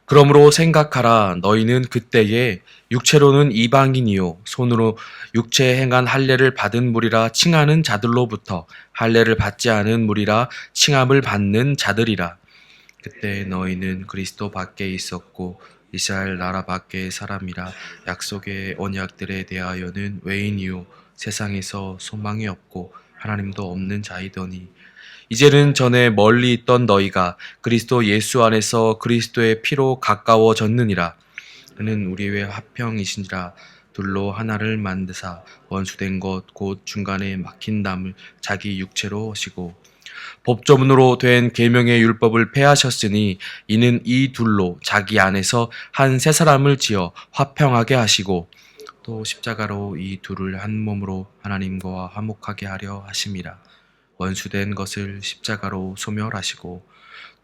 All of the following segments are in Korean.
그러므로 생각하라. 너희는 그때에 육체로는 이방인이요 손으로 육체에 행한 할례를 받은 무리라 칭하는 자들로부터 할례를 받지 않은 무리라 칭함을 받는 자들이라. 그때 너희는 그리스도 밖에 있었고 이스라엘 나라 밖의 사람이라. 약속의 언약들에 대하여는 외인이요 세상에서 소망이 없고 하나님도 없는 자이더니 이제는 전에 멀리 있던 너희가 그리스도 예수 안에서 그리스도의 피로 가까워졌느니라. 그는 우리의 화평이시니라. 둘로 하나를 만드사 원수된 것 곧 중간에 막힌 담을 자기 육체로 하시고 법조문으로 된 계명의 율법을 폐하셨으니 이는 이 둘로 자기 안에서 한 새 사람을 지어 화평하게 하시고 또 십자가로 이 둘을 한 몸으로 하나님과 화목하게 하려 하심이라. 원수된 것을 십자가로 소멸하시고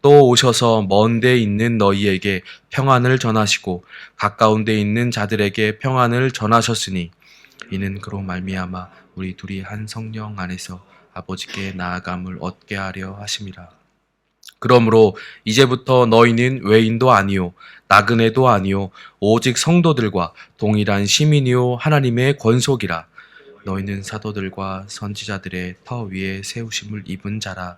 또 오셔서 먼 데 있는 너희에게 평안을 전하시고 가까운 데 있는 자들에게 평안을 전하셨으니 이는 그로 말미암아 우리 둘이 한 성령 안에서 아버지께 나아감을 얻게 하려 하심이라. 그러므로 이제부터 너희는 외인도 아니요 나그네도 아니요 오직 성도들과 동일한 시민이요 하나님의 권속이라. 너희는 사도들과 선지자들의 터 위에 세우심을 입은 자라.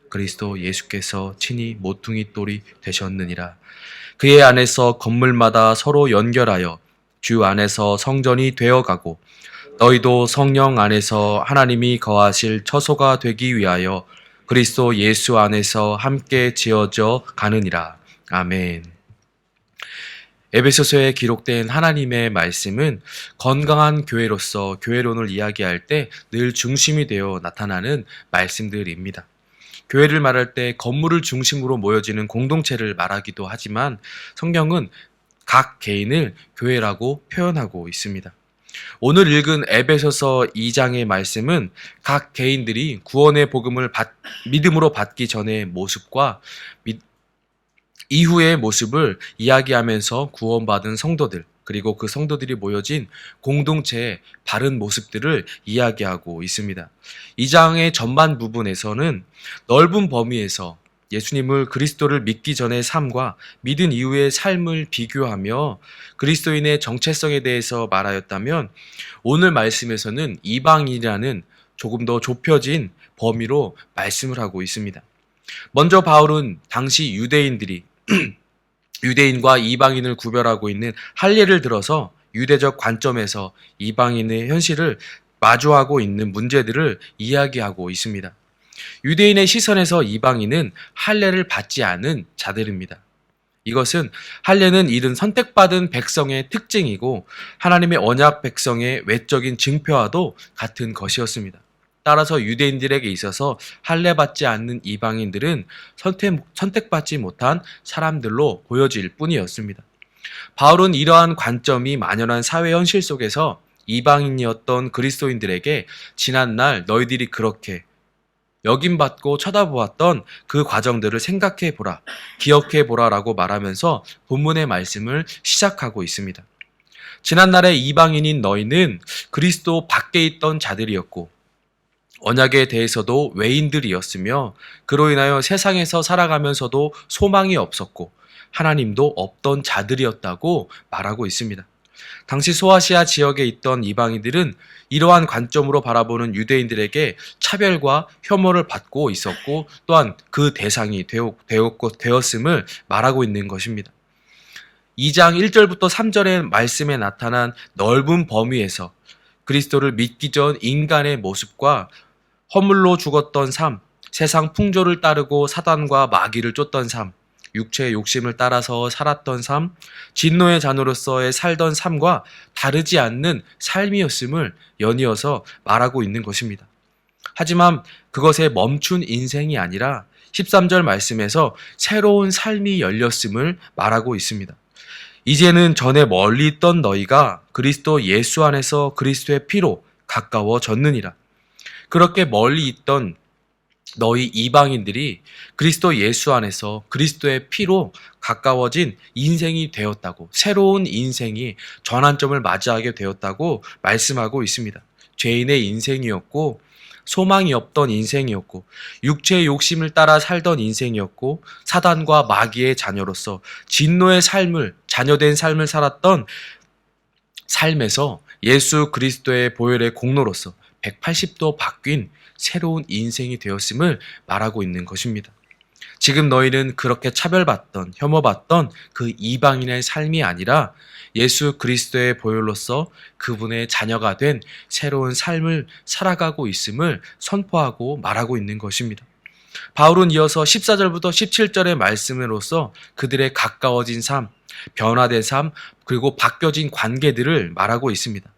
그리스도 예수께서 친히 모퉁이 돌이 되셨느니라. 그의 안에서 건물마다 서로 연결하여 주 안에서 성전이 되어가고 너희도 성령 안에서 하나님이 거하실 처소가 되기 위하여 그리스도 예수 안에서 함께 지어져 가느니라. 아멘. 에베소서에 기록된 하나님의 말씀은 건강한 교회로서 교회론을 이야기할 때 늘 중심이 되어 나타나는 말씀들입니다. 교회를 말할 때 건물을 중심으로 모여지는 공동체를 말하기도 하지만 성경은 각 개인을 교회라고 표현하고 있습니다. 오늘 읽은 에베소서 2장의 말씀은 각 개인들이 구원의 복음을 믿음으로 받기 전의 모습과 이후의 모습을 이야기하면서 구원받은 성도들, 그리고 그 성도들이 모여진 공동체의 바른 모습들을 이야기하고 있습니다. 2장의 전반 부분에서는 넓은 범위에서 예수님을 그리스도를 믿기 전의 삶과 믿은 이후의 삶을 비교하며 그리스도인의 정체성에 대해서 말하였다면 오늘 말씀에서는 이방인이라는 조금 더 좁혀진 범위로 말씀을 하고 있습니다. 먼저 바울은 당시 유대인과 이방인을 구별하고 있는 할례를 들어서 유대적 관점에서 이방인의 현실을 마주하고 있는 문제들을 이야기하고 있습니다. 유대인의 시선에서 이방인은 할례를 받지 않은 자들입니다. 이것은 할례는 이른 선택받은 백성의 특징이고 하나님의 언약 백성의 외적인 증표와도 같은 것이었습니다. 따라서 유대인들에게 있어서 할례 받지 않는 이방인들은 선택받지 못한 사람들로 보여질 뿐이었습니다. 바울은 이러한 관점이 만연한 사회 현실 속에서 이방인이었던 그리스도인들에게 지난날 너희들이 그렇게 여김받고 쳐다보았던 그 과정들을 생각해보라, 기억해보라 라고 말하면서 본문의 말씀을 시작하고 있습니다. 지난날의 이방인인 너희는 그리스도 밖에 있던 자들이었고 언약에 대해서도 외인들이었으며 그로 인하여 세상에서 살아가면서도 소망이 없었고 하나님도 없던 자들이었다고 말하고 있습니다. 당시 소아시아 지역에 있던 이방인들은 이러한 관점으로 바라보는 유대인들에게 차별과 혐오를 받고 있었고 또한 그 대상이 되었음을 말하고 있는 것입니다. 2장 1절부터 3절의 말씀에 나타난 넓은 범위에서 그리스도를 믿기 전 인간의 모습과 허물로 죽었던 삶, 세상 풍조를 따르고 사단과 마귀를 쫓던 삶, 육체의 욕심을 따라서 살았던 삶, 진노의 자녀로서의 살던 삶과 다르지 않는 삶이었음을 연이어서 말하고 있는 것입니다. 하지만 그것에 멈춘 인생이 아니라 13절 말씀에서 새로운 삶이 열렸음을 말하고 있습니다. 이제는 전에 멀리 있던 너희가 그리스도 예수 안에서 그리스도의 피로 가까워졌느니라. 그렇게 멀리 있던 너희 이방인들이 그리스도 예수 안에서 그리스도의 피로 가까워진 인생이 되었다고, 새로운 인생이 전환점을 맞이하게 되었다고 말씀하고 있습니다. 죄인의 인생이었고 소망이 없던 인생이었고 육체의 욕심을 따라 살던 인생이었고 사단과 마귀의 자녀로서 진노의 삶을 자녀된 삶을 살았던 삶에서 예수 그리스도의 보혈의 공로로서 180도 바뀐 새로운 인생이 되었음을 말하고 있는 것입니다. 지금 너희는 그렇게 차별받던, 혐오받던 그 이방인의 삶이 아니라 예수 그리스도의 보혈로서 그분의 자녀가 된 새로운 삶을 살아가고 있음을 선포하고 말하고 있는 것입니다. 바울은 이어서 14절부터 17절의 말씀으로써 그들의 가까워진 삶, 변화된 삶, 그리고 바뀌어진 관계들을 말하고 있습니다.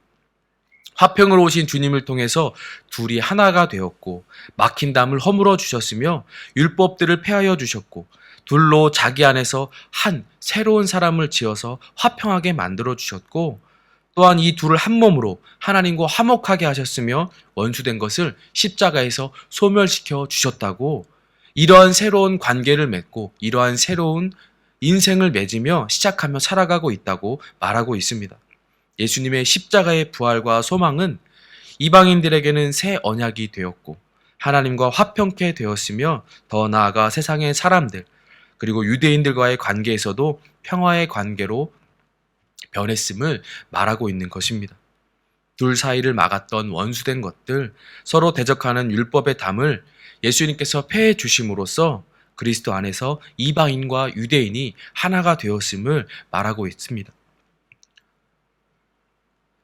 화평으로 오신 주님을 통해서 둘이 하나가 되었고 막힌 담을 허물어 주셨으며 율법들을 폐하여 주셨고 둘로 자기 안에서 한 새로운 사람을 지어서 화평하게 만들어 주셨고 또한 이 둘을 한 몸으로 하나님과 화목하게 하셨으며 원수된 것을 십자가에서 소멸시켜 주셨다고 이러한 새로운 관계를 맺고 이러한 새로운 인생을 맺으며 시작하며 살아가고 있다고 말하고 있습니다. 예수님의 십자가의 부활과 소망은 이방인들에게는 새 언약이 되었고 하나님과 화평케 되었으며 더 나아가 세상의 사람들 그리고 유대인들과의 관계에서도 평화의 관계로 변했음을 말하고 있는 것입니다. 둘 사이를 막았던 원수된 것들, 서로 대적하는 율법의 담을 예수님께서 폐해 주심으로써 그리스도 안에서 이방인과 유대인이 하나가 되었음을 말하고 있습니다.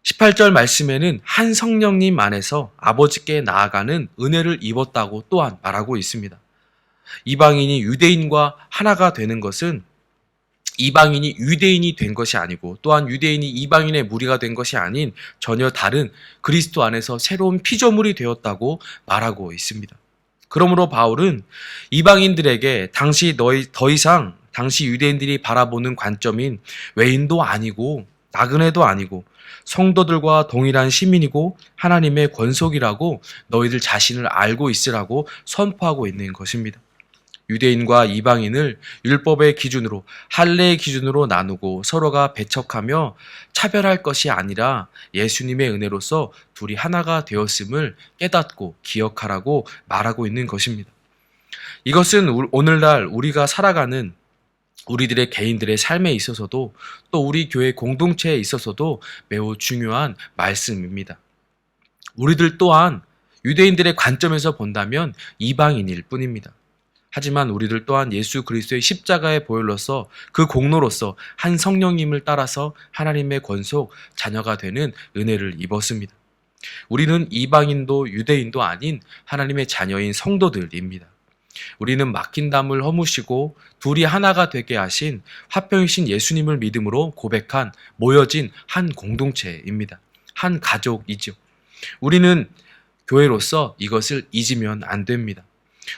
18절 말씀에는 한 성령님 안에서 아버지께 나아가는 은혜를 입었다고 또한 말하고 있습니다. 이방인이 유대인과 하나가 되는 것은 이방인이 유대인이 된 것이 아니고 또한 유대인이 이방인의 무리가 된 것이 아닌 전혀 다른 그리스도 안에서 새로운 피조물이 되었다고 말하고 있습니다. 그러므로 바울은 이방인들에게 더 이상 당시 유대인들이 바라보는 관점인 외인도 아니고 나그네도 아니고 성도들과 동일한 시민이고 하나님의 권속이라고 너희들 자신을 알고 있으라고 선포하고 있는 것입니다. 유대인과 이방인을 율법의 기준으로 할례의 기준으로 나누고 서로가 배척하며 차별할 것이 아니라 예수님의 은혜로서 둘이 하나가 되었음을 깨닫고 기억하라고 말하고 있는 것입니다. 이것은 오늘날 우리가 살아가는 우리들의 개인들의 삶에 있어서도 또 우리 교회 공동체에 있어서도 매우 중요한 말씀입니다. 우리들 또한 유대인들의 관점에서 본다면 이방인일 뿐입니다. 하지만 우리들 또한 예수 그리스도의 십자가의 보혈로서 그 공로로서 한 성령님을 따라서 하나님의 권속 자녀가 되는 은혜를 입었습니다. 우리는 이방인도 유대인도 아닌 하나님의 자녀인 성도들입니다. 우리는 막힌 담을 허무시고 둘이 하나가 되게 하신 화평이신 예수님을 믿음으로 고백한 모여진 한 공동체입니다. 한 가족이죠. 우리는 교회로서 이것을 잊으면 안 됩니다.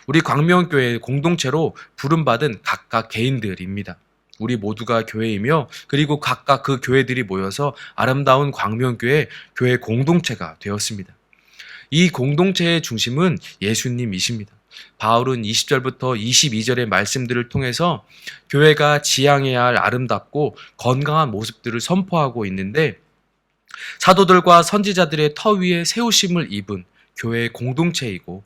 우리 광명교회 공동체로 부름받은 각각 개인들입니다. 우리 모두가 교회이며 그리고 각각 그 교회들이 모여서 아름다운 광명교회 교회 공동체가 되었습니다. 이 공동체의 중심은 예수님이십니다. 바울은 20절부터 22절의 말씀들을 통해서 교회가 지향해야 할 아름답고 건강한 모습들을 선포하고 있는데 사도들과 선지자들의 터 위에 세우심을 입은 교회의 공동체이고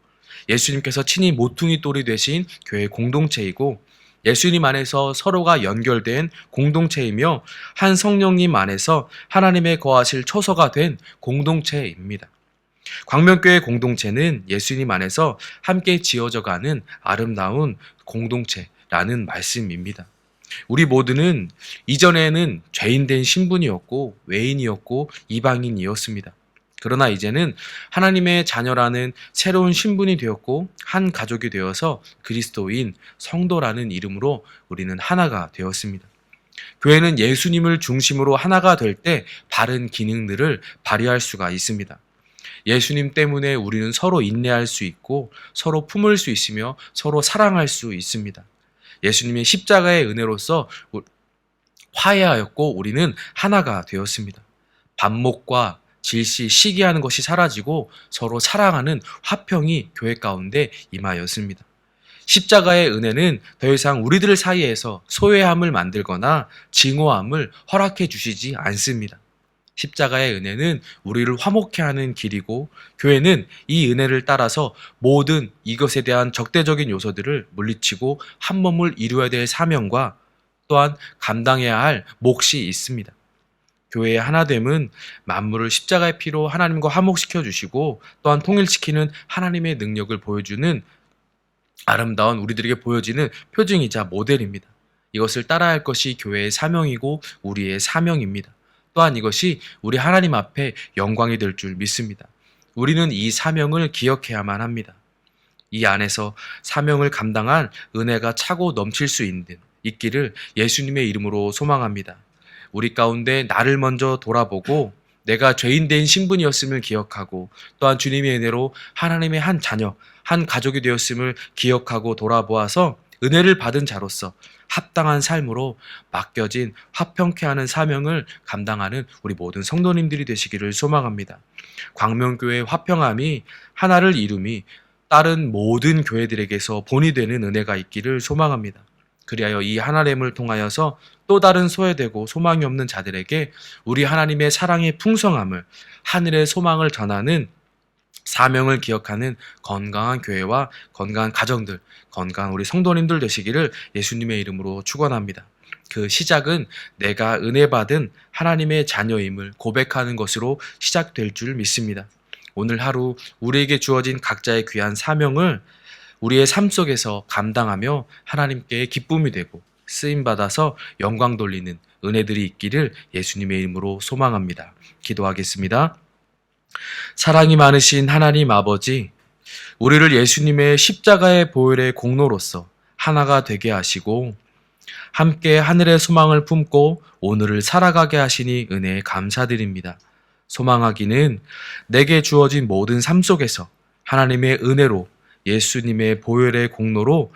예수님께서 친히 모퉁이 돌이 되신 교회 공동체이고 예수님 안에서 서로가 연결된 공동체이며 한 성령님 안에서 하나님의 거하실 초소가 된 공동체입니다. 광명교회 공동체는 예수님 안에서 함께 지어져가는 아름다운 공동체라는 말씀입니다. 우리 모두는 이전에는 죄인된 신분이었고 외인이었고 이방인이었습니다. 그러나 이제는 하나님의 자녀라는 새로운 신분이 되었고 한 가족이 되어서 그리스도인 성도라는 이름으로 우리는 하나가 되었습니다. 교회는 예수님을 중심으로 하나가 될 때 바른 기능들을 발휘할 수가 있습니다. 예수님 때문에 우리는 서로 인내할 수 있고 서로 품을 수 있으며 서로 사랑할 수 있습니다. 예수님의 십자가의 은혜로서 화해하였고 우리는 하나가 되었습니다. 반목과 질시, 시기하는 것이 사라지고 서로 사랑하는 화평이 교회 가운데 임하였습니다. 십자가의 은혜는 더 이상 우리들 사이에서 소외함을 만들거나 증오함을 허락해 주시지 않습니다. 십자가의 은혜는 우리를 화목케 하는 길이고, 교회는 이 은혜를 따라서 모든 이것에 대한 적대적인 요소들을 물리치고 한 몸을 이루어야 될 사명과 또한 감당해야 할 몫이 있습니다. 교회의 하나됨은 만물을 십자가의 피로 하나님과 화목시켜 주시고 또한 통일시키는 하나님의 능력을 보여주는 아름다운 우리들에게 보여지는 표징이자 모델입니다. 이것을 따라야 할 것이 교회의 사명이고 우리의 사명입니다. 또한 이것이 우리 하나님 앞에 영광이 될 줄 믿습니다. 우리는 이 사명을 기억해야만 합니다. 이 안에서 사명을 감당한 은혜가 차고 넘칠 수 있기를 예수님의 이름으로 소망합니다. 우리 가운데 나를 먼저 돌아보고 내가 죄인된 신분이었음을 기억하고 또한 주님의 은혜로 하나님의 한 자녀, 한 가족이 되었음을 기억하고 돌아보아서 은혜를 받은 자로서 합당한 삶으로 맡겨진 화평케 하는 사명을 감당하는 우리 모든 성도님들이 되시기를 소망합니다. 광명교회의 화평함이 하나를 이룸이 다른 모든 교회들에게서 본이 되는 은혜가 있기를 소망합니다. 그리하여 이 하나됨을 통하여서 또 다른 소외되고 소망이 없는 자들에게 우리 하나님의 사랑의 풍성함을, 하늘의 소망을 전하는 사명을 기억하는 건강한 교회와 건강한 가정들, 건강한 우리 성도님들 되시기를 예수님의 이름으로 축원합니다. 그 시작은 내가 은혜 받은 하나님의 자녀임을 고백하는 것으로 시작될 줄 믿습니다. 오늘 하루 우리에게 주어진 각자의 귀한 사명을 우리의 삶 속에서 감당하며 하나님께 기쁨이 되고 쓰임받아서 영광 돌리는 은혜들이 있기를 예수님의 이름으로 소망합니다. 기도하겠습니다. 사랑이 많으신 하나님 아버지, 우리를 예수님의 십자가의 보혈의 공로로서 하나가 되게 하시고 함께 하늘의 소망을 품고 오늘을 살아가게 하시니 은혜에 감사드립니다. 소망하기는 내게 주어진 모든 삶 속에서 하나님의 은혜로 예수님의 보혈의 공로로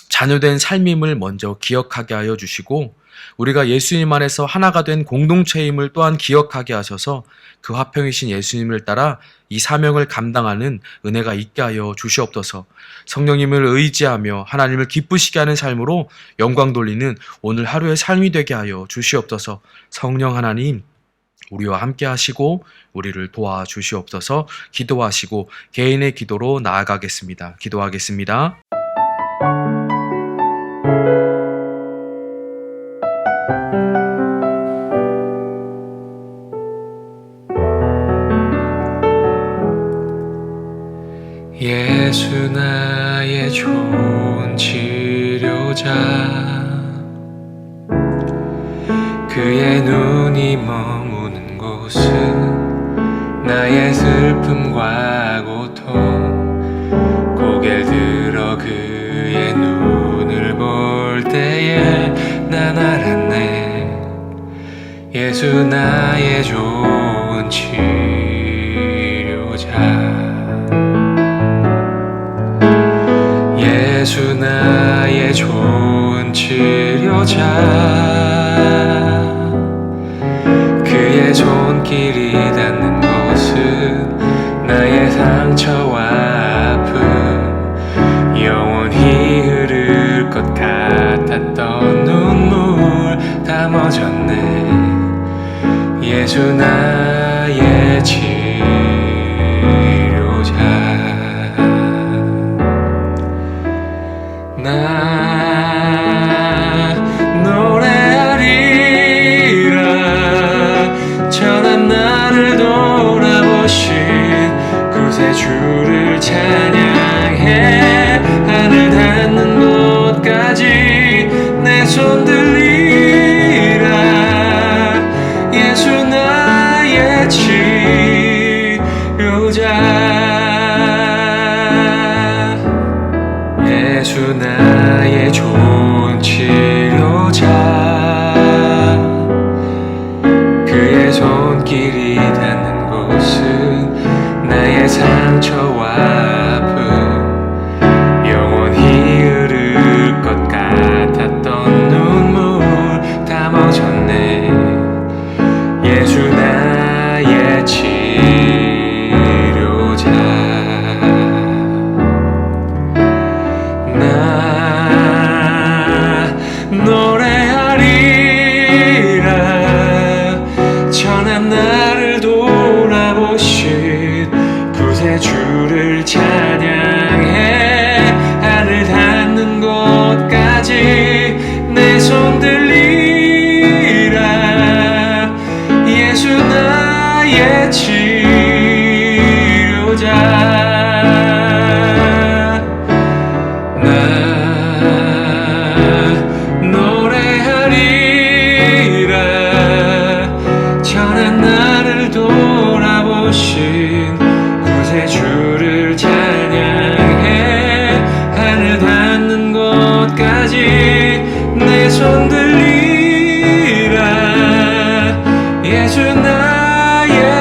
자녀된 삶임을 먼저 기억하게 하여 주시고 우리가 예수님 안에서 하나가 된 공동체임을 또한 기억하게 하셔서 그 화평이신 예수님을 따라 이 사명을 감당하는 은혜가 있게 하여 주시옵소서. 성령님을 의지하며 하나님을 기쁘시게 하는 삶으로 영광 돌리는 오늘 하루의 삶이 되게 하여 주시옵소서. 성령 하나님, 우리와 함께 하시고 우리를 도와주시옵소서. 기도하시고 개인의 기도로 나아가겠습니다. 기도하겠습니다. 예수 나의 좋은 치료자, 그의 눈이 머무는 곳은 나의 슬픔과 고통, 고개를 들어 그의 눈을 볼 때에 난 알았네. 예수 나의 좋은 치료자, 예수 나의 좋은 치료자, 그의 손길이 닿는 곳은 나의 상처와 아픔, 영원히 흐를 것 같았던 눈물 다 멎었네. 예수 나의 치료자, 나 노래하리라. 전한 나를 돌아보신 구세주를 찬양해. 하늘 닿는 곳까지 내 손 들리라. 예수 나의 치료자, 예수 나의 좋은 치료자, 그의 손길이 닿는 곳은 나의 상처와 아픔, 영원히 흐를 것 같았던 눈물 다 멎었네. 예수 나의 치료자, 나 노래하리라.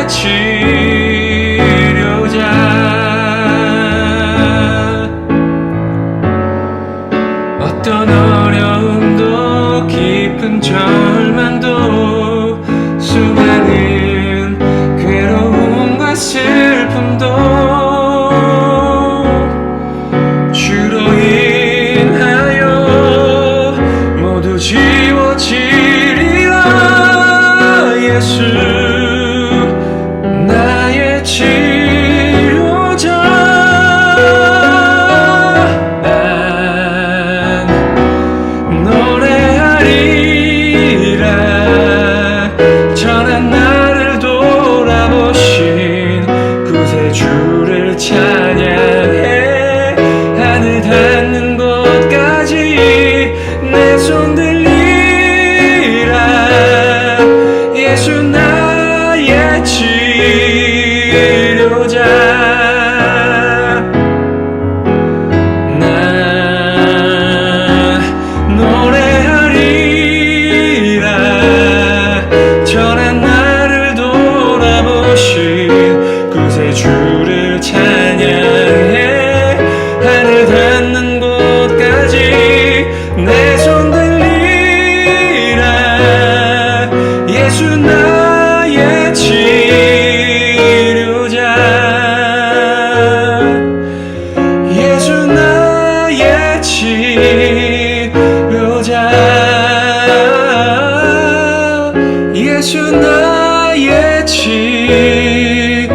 치료자. 어떤 어려움도 깊은 절망도 수많은 괴로움과 슬픔도 주로 인하여 모두 지워지리라. 예수 나의 치료자. 난 노래하리라. 전한 나를 돌아보신 구세주를 찬양해. 하늘 닿는 곳까지 내 손 들리라. 예수 나의 치료자. 나 노래하리라. 전한 나를 돌아보신 구세주를 찬양해. 하늘 닿는 곳까지 내 손 들리라. 예수 나의 치료자. 예수 나의 치료자. 예수 나의 치료자.